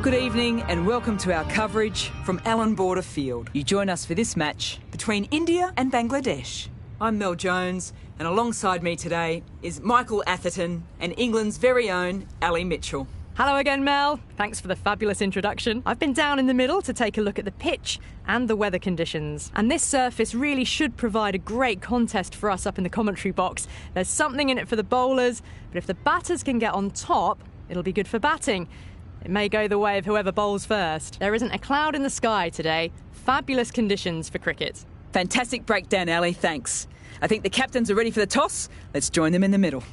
Good evening and welcome to our coverage from Allan Border Field. You join us for this match between India and Bangladesh. I'm Mel Jones and alongside me today is Michael Atherton and England's very own Ali Mitchell. Hello again, Mel. Thanks for the fabulous introduction. I've been down in the middle to take a look at the pitch and the weather conditions. And this surface really should provide a great contest for us up in the commentary box. There's something in it for the bowlers, but if the batters can get on top, it'll be good for batting. It may go the way of whoever bowls first. There isn't a cloud in the sky today. Fabulous conditions for cricket. Fantastic breakdown, Ali, thanks. I think the captains are ready for the toss. Let's join them in the middle.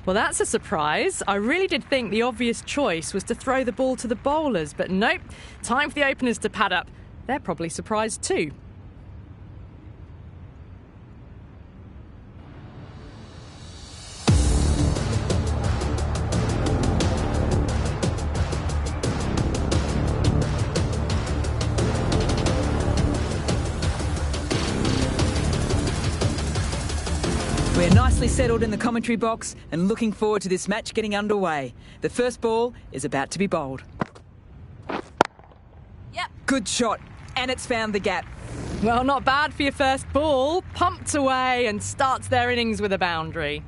Well, that's a surprise. I really did think the obvious choice was to throw the ball to the bowlers, but nope. Time for the openers to pad up. They're probably surprised too. We're nicely settled in the commentary box and looking forward to this match getting underway. The first ball is about to be bowled. Yep. Good shot, and it's found the gap. Well, not bad for your first ball. Pumped away and starts their innings with a boundary.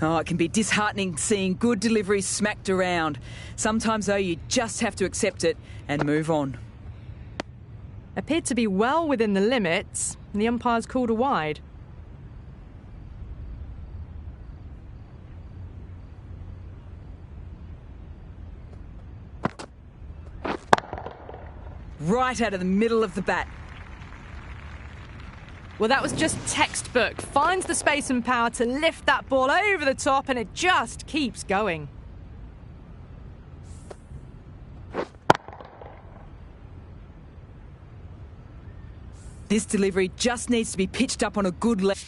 Oh, it can be disheartening seeing good deliveries smacked around. Sometimes, though, you just have to accept it and move on. Appeared to be well within the limits, and the umpires called a wide. Right out of the middle of the bat. Well, that was just textbook. Finds the space and power to lift that ball over the top, and it just keeps going. This delivery just needs to be pitched up on a good level.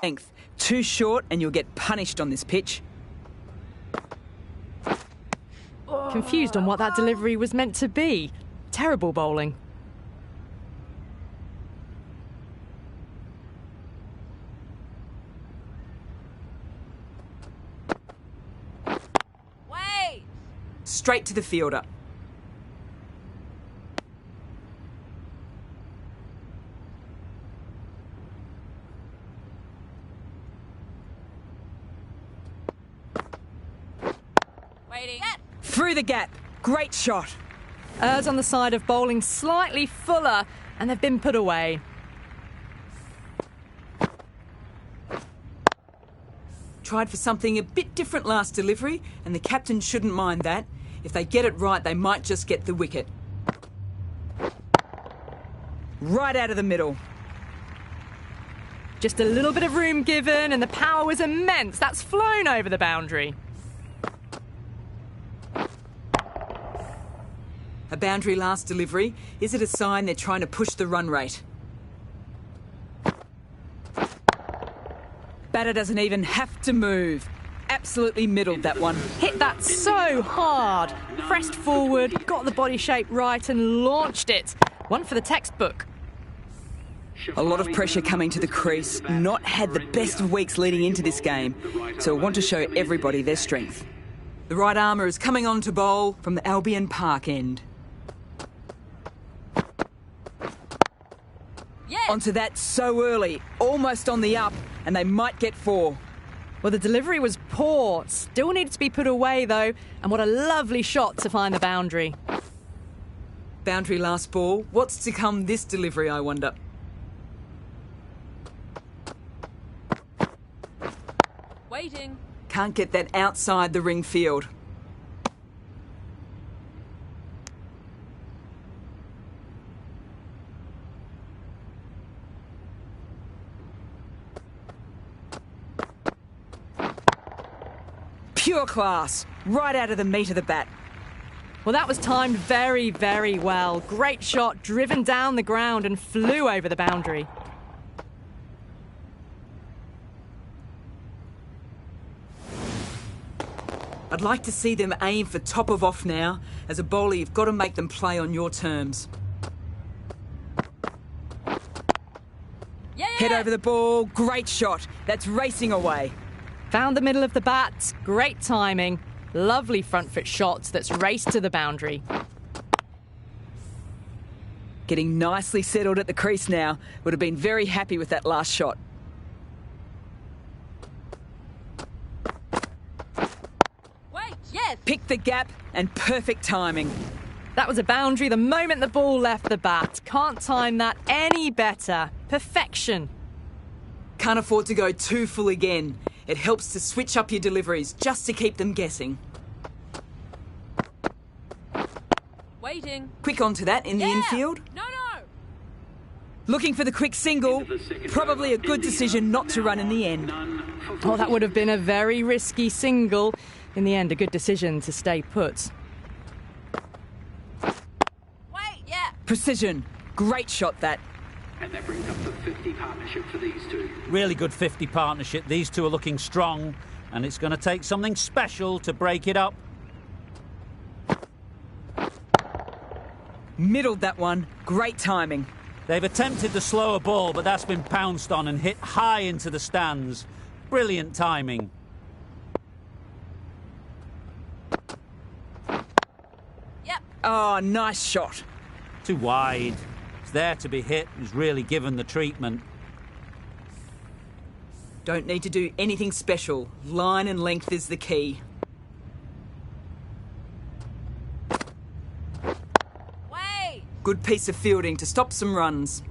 Length. Too short and you'll get punished on this pitch. Confused on what that delivery was meant to be. Terrible bowling. Wait! Straight to the fielder. Waiting. Through the gap. Great shot. Errs on the side of bowling slightly fuller, and they've been put away. Tried for something a bit different last delivery, and the captain shouldn't mind that. If they get it right, they might just get the wicket. Right out of the middle. Just a little bit of room given, and the power was immense. That's flown over the boundary. A boundary last delivery. Is it a sign they're trying to push the run rate? Batter doesn't even have to move. Absolutely middled that one. Hit that so hard. Pressed forward, got the body shape right, and launched it. One for the textbook. A lot of pressure coming to the crease. Not had the best of weeks leading into this game, so I want to show everybody their strength. The right armour is coming on to bowl from the Albion Park end. Yes. Onto that so early, almost on the up, and they might get 4. Well, the delivery was poor. Still needed to be put away, though. And what a lovely shot to find the boundary. Boundary last ball. What's to come this delivery, I wonder? Waiting. Can't get that outside the ring field. Pure class. Right out of the meat of the bat. Well, that was timed very, very well. Great shot, driven down the ground and flew over the boundary. I'd like to see them aim for top of off now. As a bowler, you've got to make them play on your terms. Yeah. Head over the ball. Great shot. That's racing away. Found the middle of the bat. Great timing. Lovely front foot shots that's raced to the boundary. Getting nicely settled at the crease now. Would have been very happy with that last shot. Wait. Yes. Picked the gap and perfect timing. That was a boundary the moment the ball left the bat. Can't time that any better. Perfection. Can't afford to go too full again. It helps to switch up your deliveries just to keep them guessing. Waiting. Quick onto that in the infield. No. Looking for the quick single. Probably a good decision not to run in the end. Oh, that would have been a very risky single. In the end, a good decision to stay put. Wait. Yeah. Precision. Great shot that. And that brings up the 50 partnership for these two. Really good 50 partnership. These two are looking strong, and it's going to take something special to break it up. Middled that one. Great timing. They've attempted the slower ball, but that's been pounced on and hit high into the stands. Brilliant timing. Yep. Oh, nice shot. Too wide. It's there to be hit. He's really given the treatment. Don't need to do anything special. Line and length is the key. Wait. Good piece of fielding to stop some runs.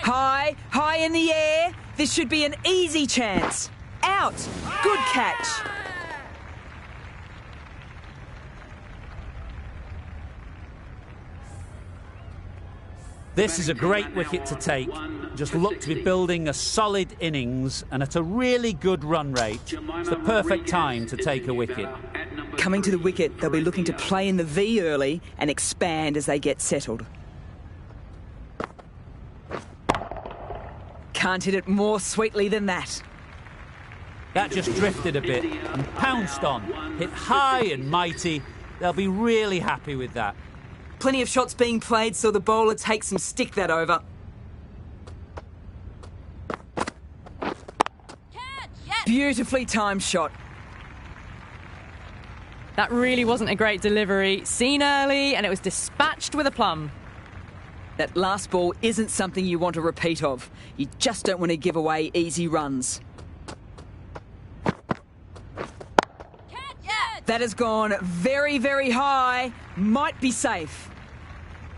High, high in the air. This should be an easy chance. Out. Good catch. This is a great wicket to take. Just look to be building a solid innings and at a really good run rate. It's the perfect time to take a wicket. Coming to the wicket, they'll be looking to play in the V early and expand as they get settled. Can't hit it more sweetly than that. That just drifted a bit and pounced on. Hit high and mighty. They'll be really happy with that. Plenty of shots being played, so the bowler takes some stick that over. Beautifully timed shot. That really wasn't a great delivery. Seen early, and it was dispatched with a plum. That last ball isn't something you want a repeat of. You just don't want to give away easy runs. That has gone very, very high. Might be safe.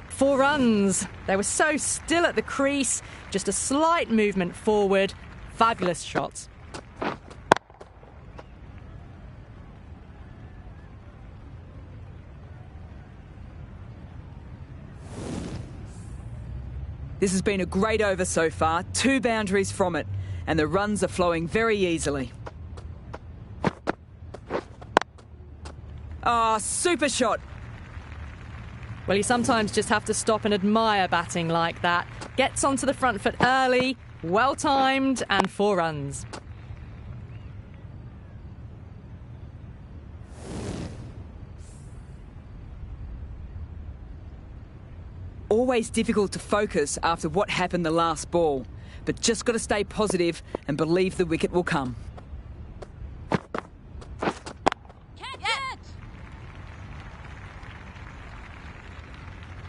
4 runs. They were so still at the crease. Just a slight movement forward. Fabulous shots. This has been a great over so far. 2 boundaries from it. And the runs are flowing very easily. Ah, super shot. Well, you sometimes just have to stop and admire batting like that. Gets onto the front foot early, well timed, and 4 runs. Always difficult to focus after what happened the last ball, but just got to stay positive and believe the wicket will come.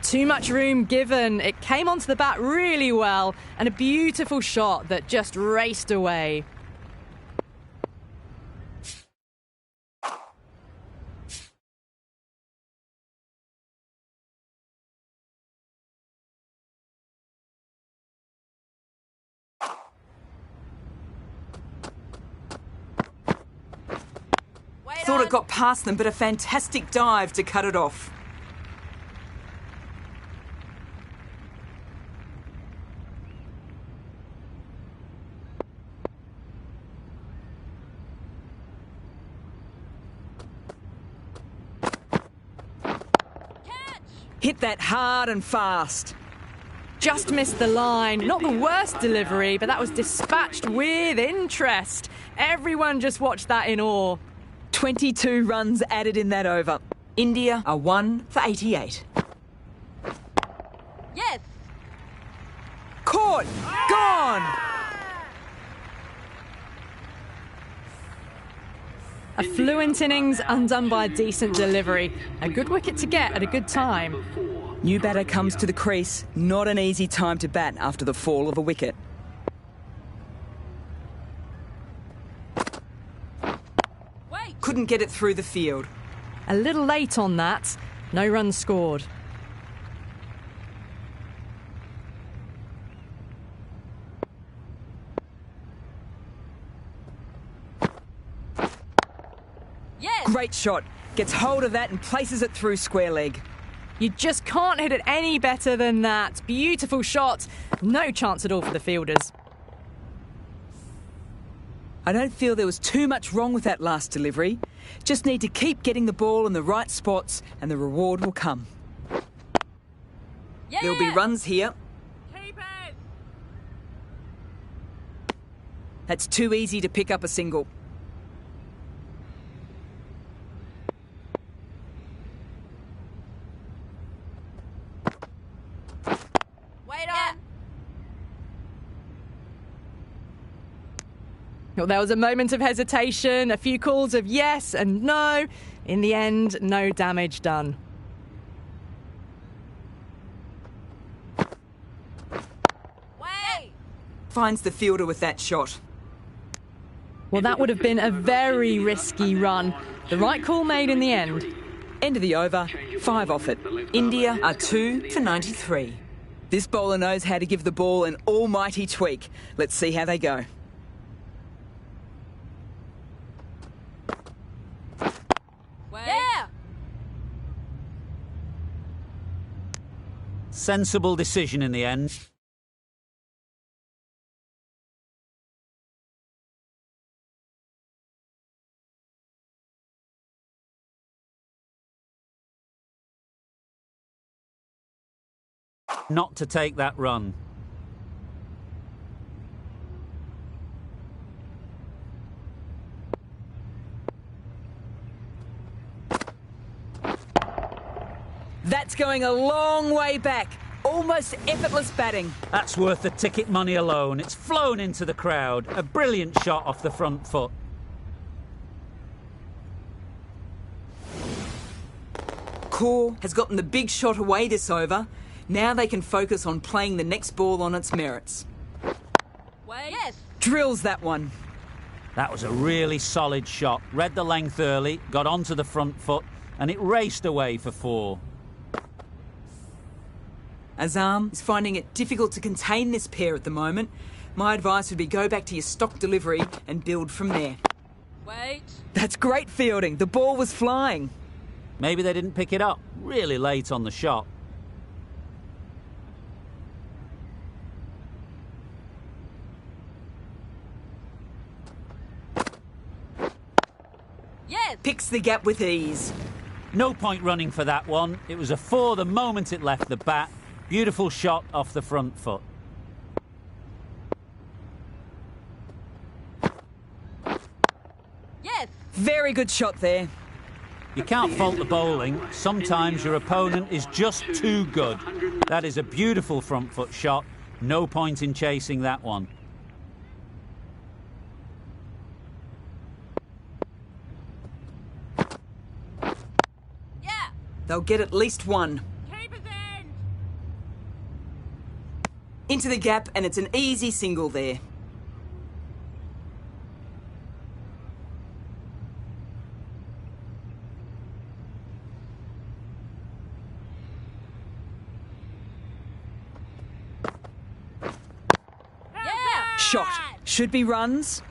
Too much room given. It came onto the bat really well, and a beautiful shot that just raced away. Thought it got past them, but a fantastic dive to cut it off. Hit that hard and fast. Just missed the line. Not the worst delivery, but that was dispatched with interest. Everyone just watched that in awe. 22 runs added in that over. India are 1 for 88. Yes. Caught! Gone! A fluent innings undone by a decent delivery. A good wicket to get at a good time. New batter comes to the crease. Not an easy time to bat after the fall of a wicket. Couldn't get it through the field. A little late on that. No runs scored. Yes. Great shot. Gets hold of that and places it through square leg. You just can't hit it any better than that. Beautiful shot. No chance at all for the fielders. I don't feel there was too much wrong with that last delivery. Just need to keep getting the ball in the right spots and the reward will come. Yeah. There'll be runs here. Keep it. That's too easy to pick up a single. Wait on. Well, there was a moment of hesitation, a few calls of yes and no. In the end, no damage done. Wait. Finds the fielder with that shot. Well, that would have been a very risky run. The right call made in the end. End of the over, 5 off it. India are 2 for 93. This bowler knows how to give the ball an almighty tweak. Let's see how they go. Yeah! Sensible decision in the end. Not to take that run. That's going a long way back. Almost effortless batting. That's worth the ticket money alone. It's flown into the crowd. A brilliant shot off the front foot. Kaur has gotten the big shot away this over. Now they can focus on playing the next ball on its merits. Yes! Drills that one. That was a really solid shot. Read the length early, got onto the front foot, and it raced away for 4. Azam is finding it difficult to contain this pair at the moment. My advice would be go back to your stock delivery and build from there. Wait! That's great fielding. The ball was flying. Maybe they didn't pick it up. Really late on the shot. Yes! Picks the gap with ease. No point running for that one. It was a 4 the moment it left the bat. Beautiful shot off the front foot. Yes! Very good shot there. You can't fault the bowling. Sometimes your opponent is just too good. That is a beautiful front foot shot. No point in chasing that one. Yeah! They'll get at least one. Keeper's end! Into the gap, and it's an easy single there. Yeah! Shot. Should be runs.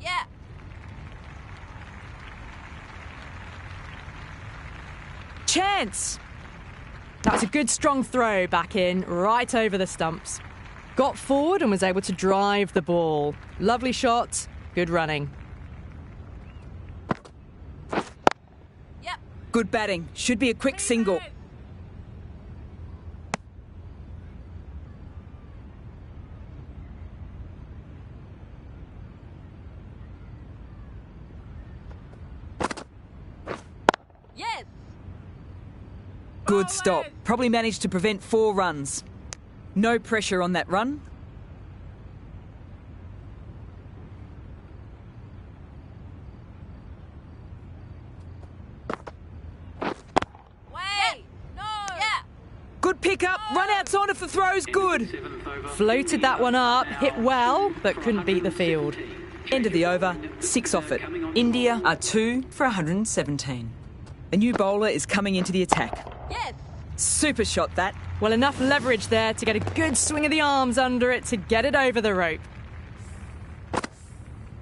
Yeah! Chance. That's a good strong throw back in, right over the stumps. Got forward and was able to drive the ball. Lovely shot, good running. Yep! Good batting. Should be a quick single. Yes! Good stop. Probably managed to prevent 4 runs. No pressure on that run. Wait! No! Yeah! Good pickup. Run outside if the throw's good. Floated that one up, hit well, but couldn't beat the field. End of the over. 6 off it. India are 2 for 117. A new bowler is coming into the attack. Yes! Super shot that. Well, enough leverage there to get a good swing of the arms under it to get it over the rope.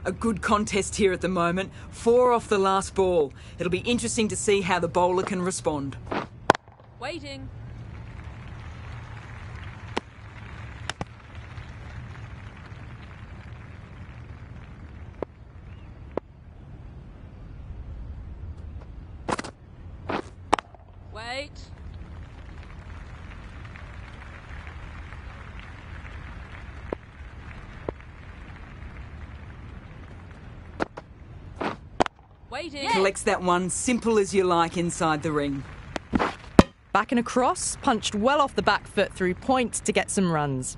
A good contest here at the moment. 4 off the last ball. It'll be interesting to see how the bowler can respond. Waiting. Wait. Waiting. Collects that one, simple as you like, inside the ring. Back and across, punched well off the back foot through point to get some runs.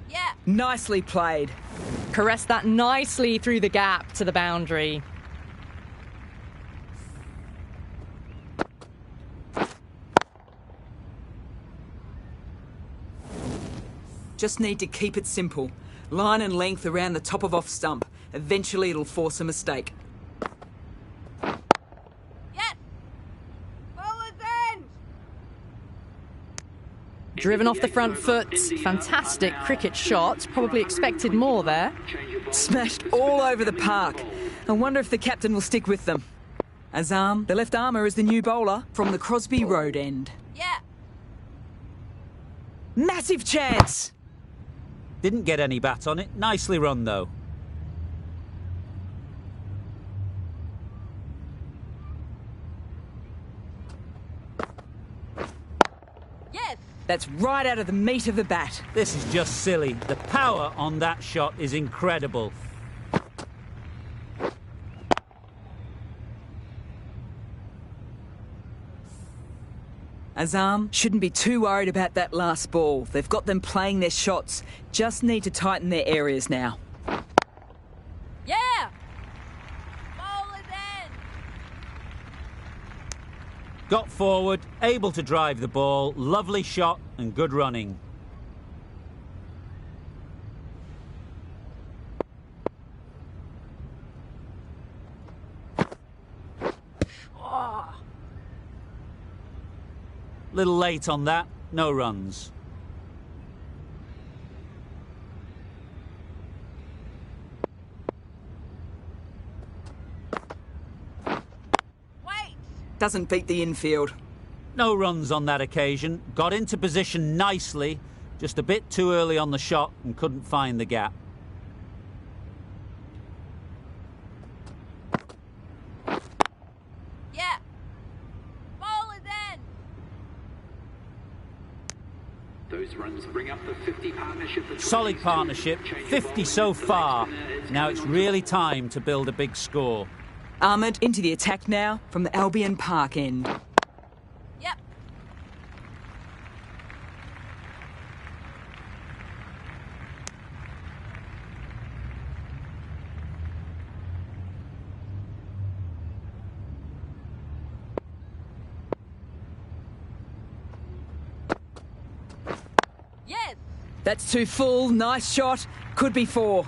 Yeah! Nicely played. Caressed that nicely through the gap to the boundary. Just need to keep it simple. Line and length around the top of off stump. Eventually it'll force a mistake. Yes! Bowler's end! Driven off the front foot. Fantastic cricket shot. Probably expected more there. Smashed all over the park. I wonder if the captain will stick with them. Azam, the left armour, is the new bowler from the Crosby Road end. Yeah! Massive chance! Didn't get any bat on it. Nicely run, though. Yes! That's right out of the meat of the bat. This is just silly. The power on that shot is incredible. Azam shouldn't be too worried about that last ball. They've got them playing their shots. Just need to tighten their areas now. Yeah! Bowler's end! Got forward, able to drive the ball. Lovely shot and good running. Little late on that, no runs. Wait! Doesn't beat the infield. No runs on that occasion. Got into position nicely, just a bit too early on the shot and couldn't find the gap. Yeah! Bowler's end! Those runs bring up the 50 partnership. Solid partnership, 50 so far. Now it's really time to build a big score. Ahmed into the attack now from the Albion Park end. Yep! Yes! That's too full. Nice shot. Could be 4.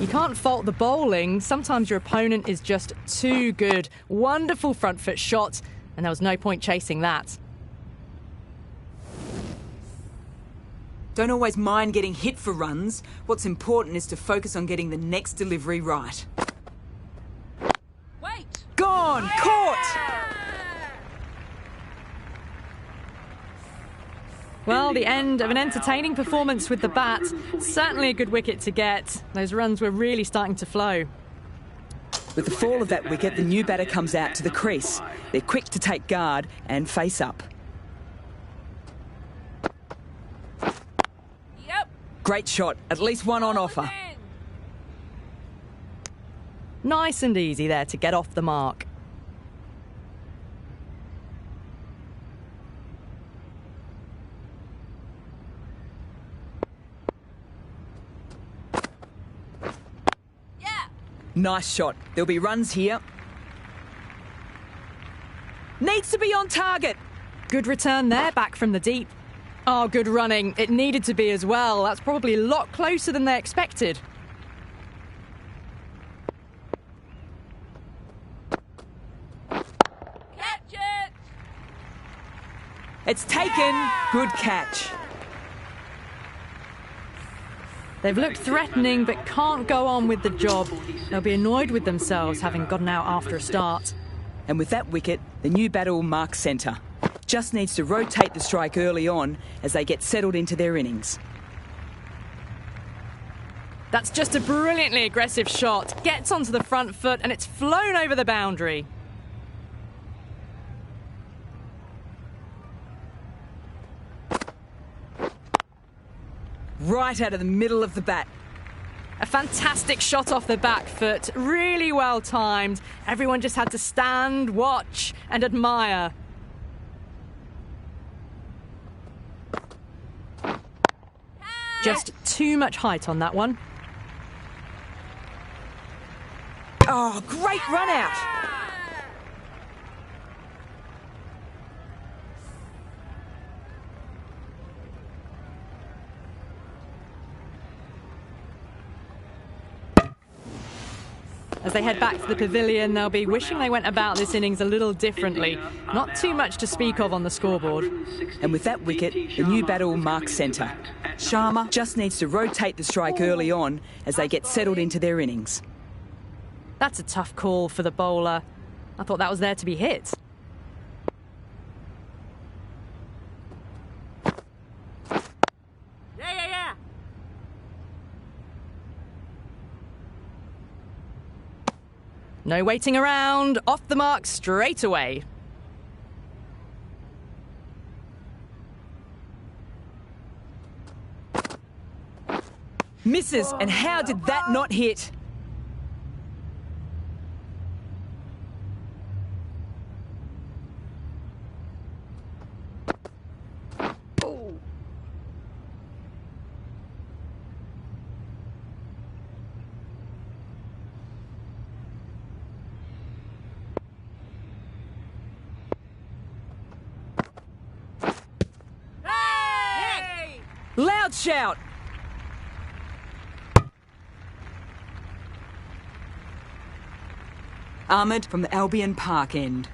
You can't fault the bowling. Sometimes your opponent is just too good. Wonderful front foot shot, and there was no point chasing that. Don't always mind getting hit for runs. What's important is to focus on getting the next delivery right. Wait! Gone! Caught! Well, the end of an entertaining performance with the bat. Certainly a good wicket to get. Those runs were really starting to flow. With the fall of that wicket, the new batter comes out to the crease. They're quick to take guard and face up. Yep! Great shot. At least one on Bowler's offer. end! Nice and easy there to get off the mark. Yeah! Nice shot. There'll be runs here. Needs to be on target. Good return there, back from the deep. Oh, good running. It needed to be as well. That's probably a lot closer than they expected. Catch it! It's taken. Good catch. They've looked threatening but can't go on with the job. They'll be annoyed with themselves having gotten out after a start. And with that wicket, the new batter will mark centre. Just needs to rotate the strike early on as they get settled into their innings. That's just a brilliantly aggressive shot. Gets onto the front foot and it's flown over the boundary. Right out of the middle of the bat. A fantastic shot off the back foot. Really well timed. Everyone just had to stand, watch and admire. Just too much height on that one. Oh, great run out. As they head back to the pavilion, they'll be wishing they went about this innings a little differently. Not too much to speak of on the scoreboard. And with that wicket, the new batter will mark centre. Sharma just needs to rotate the strike early on as they get settled into their innings. That's a tough call for the bowler. I thought that was there to be hit. Yeah. No waiting around, off the mark straight away. Misses, and how did that not hit? Loud shout! Ahmed from the Albion Park end.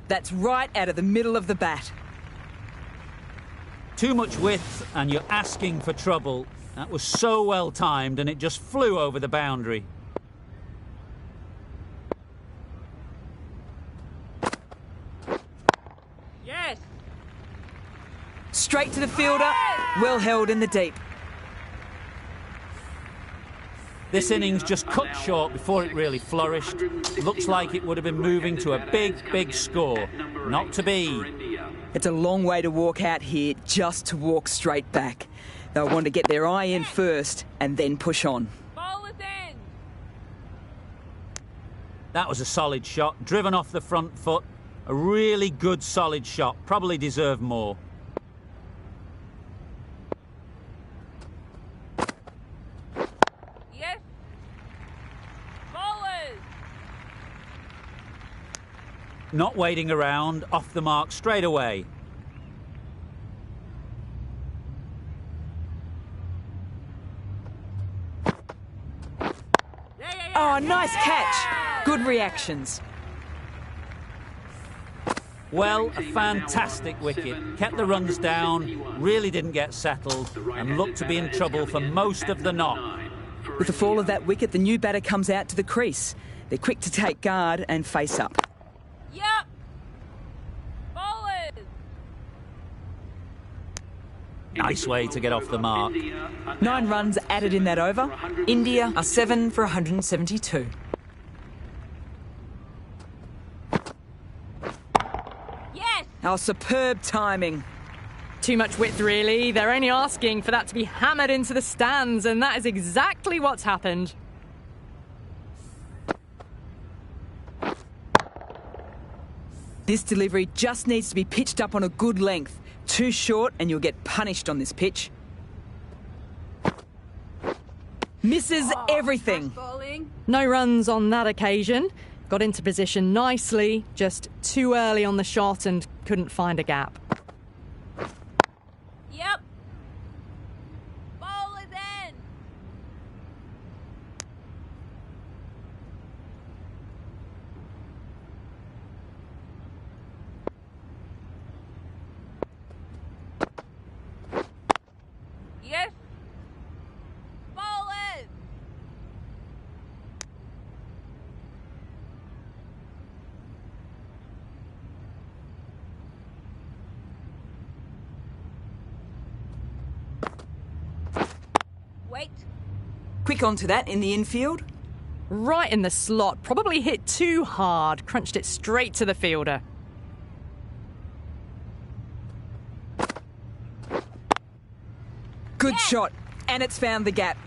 That's right out of the middle of the bat. Too much width and you're asking for trouble. That was so well timed and it just flew over the boundary. Yes. Straight to the fielder, well held in the deep. This innings just cut short before it really flourished. Looks like it would have been moving to a big score. Not to be. It's a long way to walk out here just to walk straight back. They'll want to get their eye in first and then push on. Bowler's in. That was a solid shot, driven off the front foot. A really good solid shot, probably deserved more. Yes. Bowlers. Not waiting around, off the mark straight away. Oh, nice catch. Good reactions. Well, a fantastic wicket. Kept the runs down, really didn't get settled, and looked to be in trouble for most of the knock. With the fall of that wicket, the new batter comes out to the crease. They're quick to take guard and face up. Yep. Bowlers. Nice way to get off the mark. 9 runs added in that over. India are 7 for 172. Yes. Our superb timing. Too much width, really. They're only asking for that to be hammered into the stands, and that is exactly what's happened. This delivery just needs to be pitched up on a good length. Too short and you'll get punished on this pitch. Misses everything. Bowling. No runs on that occasion. Got into position nicely, just too early on the shot and couldn't find a gap. Yep. Bowlers in. Yes. Bowlers. Wait. Quick onto that in the infield. Right in the slot, probably hit too hard, crunched it straight to the fielder. Good shot. And it's found the gap.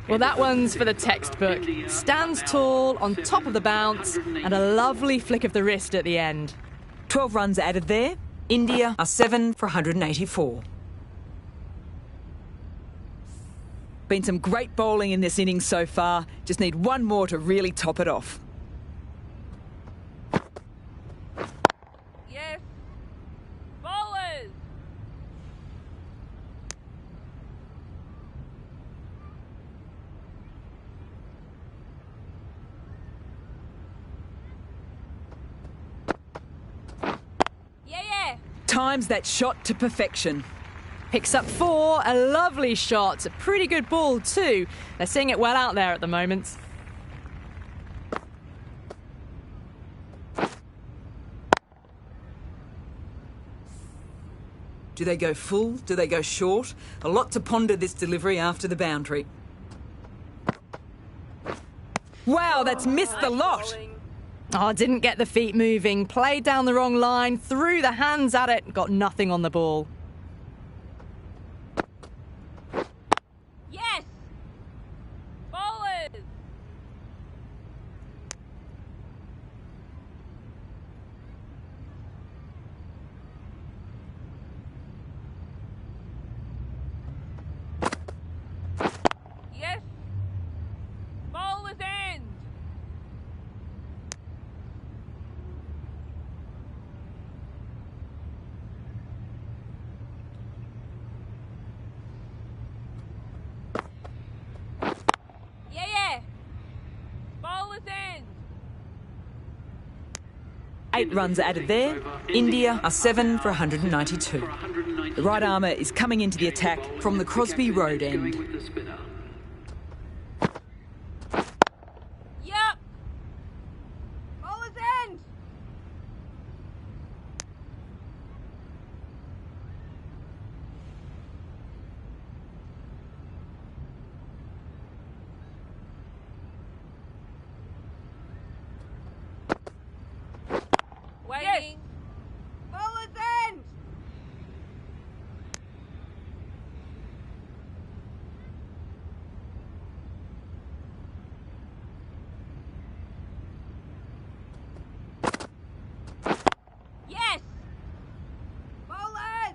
Well, that one's for the textbook. Stands tall, on top of the bounce, and a lovely flick of the wrist at the end. 12 runs added there. India are 7 for 184. Been some great bowling in this innings so far. Just need one more to really top it off. Yes. Bowlers. times that shot to perfection. Picks up 4, a lovely shot, a pretty good ball too. They're seeing it well out there at the moment. Do they go full? Do they go short? A lot to ponder this delivery after the boundary. Wow, that's missed the lot. Oh, didn't get the feet moving, played down the wrong line, threw the hands at it, got nothing on the ball. Yes! Bowlers! Yes! Bowlers end! Yeah! Bowlers end! 8 runs added there. India are 7 for 192. The right armour is coming into the attack from the Crosby Road end. With the spinner. Yup! Bowlers end! Waiting! Bowlers end! Yes! Bowlers!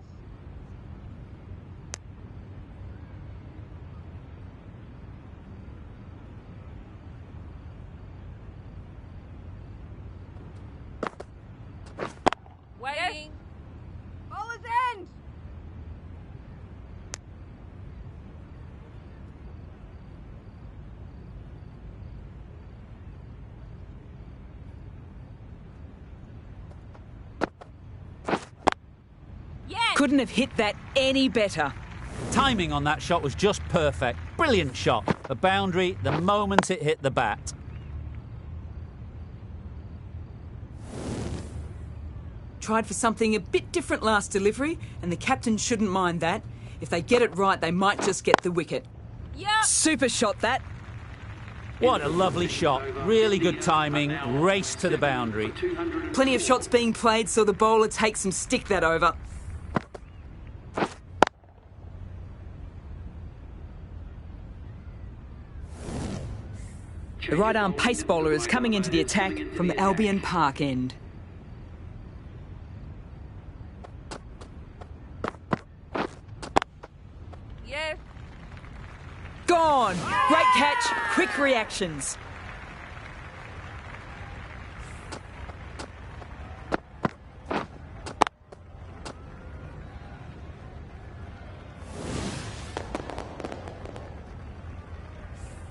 Waiting! Bowlers end! Yes! Couldn't have hit that any better. Timing on that shot was just perfect. Brilliant shot. The boundary the moment it hit the bat. Tried for something a bit different last delivery, and the captain shouldn't mind that. If they get it right, they might just get the wicket. Yup! Super shot, that. What a lovely shot. Really good timing. Race to the boundary. Plenty of shots being played, so the bowler takes some stick that over. The right arm pace bowler is coming into the attack from the Albion Park end. Yes! Gone! Great catch, quick reactions.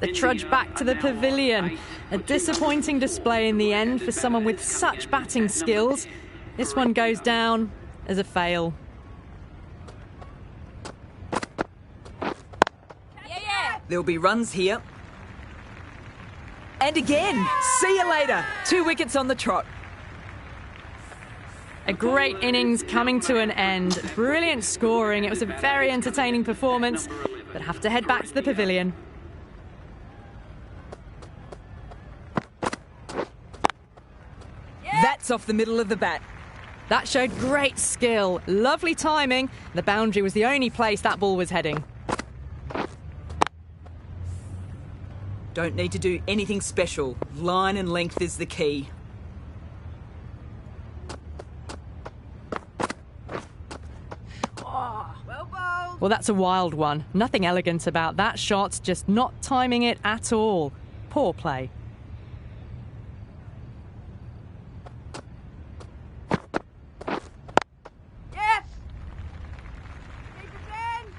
The trudge back to the pavilion. A disappointing display in the end for someone with such batting skills. This one goes down as a fail. Yeah! There'll be runs here. And again, see you later. 2 wickets on the trot. A great innings coming to an end. Brilliant scoring. It was a very entertaining performance, but have to head back to the pavilion. That's off the middle of the bat. That showed great skill, lovely timing. The boundary was the only place that ball was heading. Don't need to do anything special. Line and length is the key. Well bowled! Well, that's a wild one. Nothing elegant about that shot, just not timing it at all. Poor play. Yes! Keep it in!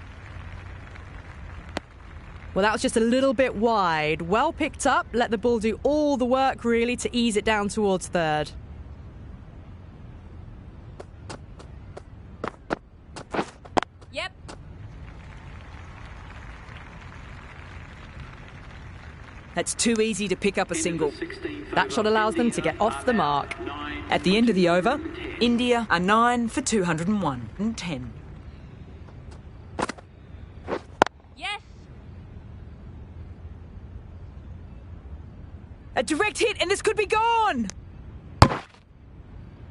Well, that was just a little bit wide. Well picked up, let the ball do all the work really to ease it down towards third. That's too easy to pick up a single. That shot allows them to get off the mark. At the end of the over, India are 9 for 201 and 10. Yes. A direct hit and this could be gone!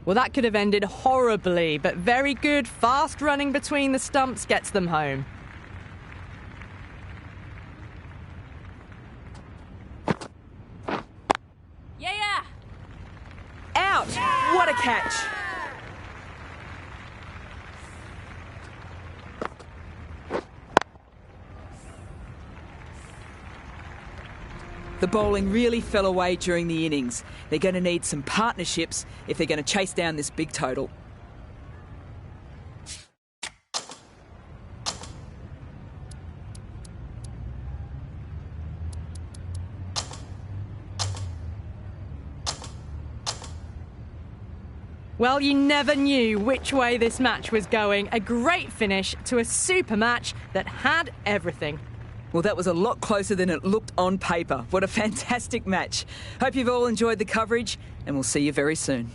Well, that could have ended horribly, but very good fast running between the stumps gets them home. Yeah. Out! What a catch! The bowling really fell away during the innings. They're going to need some partnerships if they're going to chase down this big total. Well, you never knew which way this match was going. A great finish to a super match that had everything. Well, that was a lot closer than it looked on paper. What a fantastic match. Hope you've all enjoyed the coverage, and we'll see you very soon.